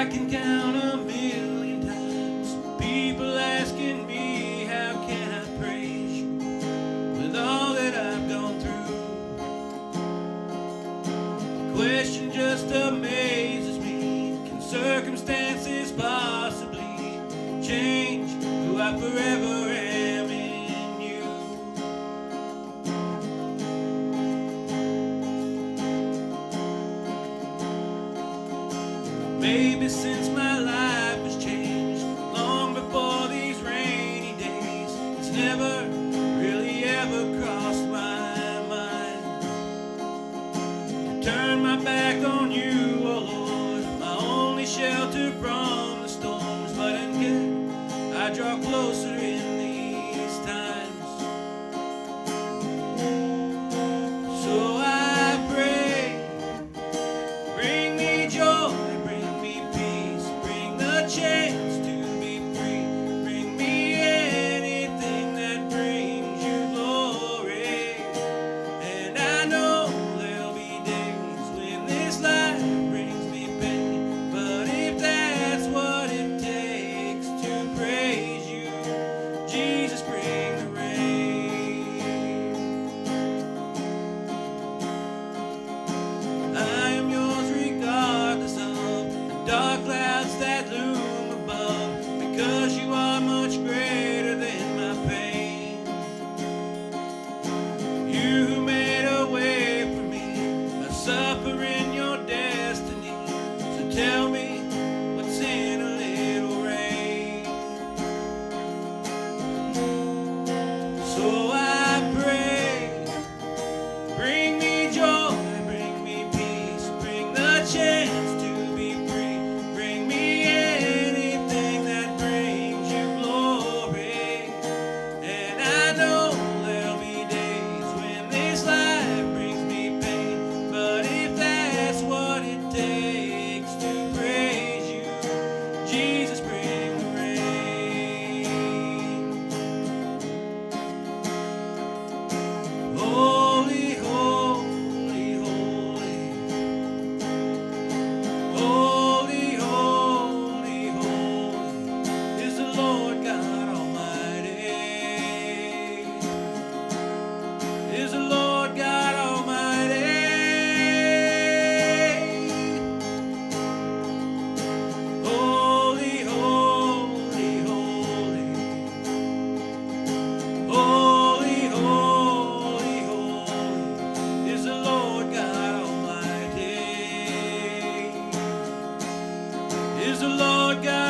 can count a million times. People asking me, how can I praise you with all that I've gone through? The question just amazes me. Can circumstances possibly change who I forever am in you? Maybe since my life has changed long before these rainy days, it's never really ever crossed my mind to turn my back on you, oh Lord, my only shelter from the storms. But again, I draw closer in these times. So I pray, bring me joy, chance to be free. Bring me anything that brings you glory. And I know there'll be days when this life brings me pain, but if that's what it takes to praise you, Jesus, bring the rain. I am yours regardless of the dark clouds that loom, because you are much greater than my pain. You who made a way for me by suffering your destiny. So tell me, what's in a little rain? So I pray, bring me joy, bring me peace, bring the chance to be free. Bring me anything that brings you glory. And I know there'll be days when this life brings me pain, but if that's what it takes to praise you, Jesus, bring the rain. Holy, holy, holy. Holy, holy, holy is the Lord God Almighty. Is the Lord God Almighty. Holy, holy, holy. Holy, holy, holy is the Lord God Almighty. Is the Lord God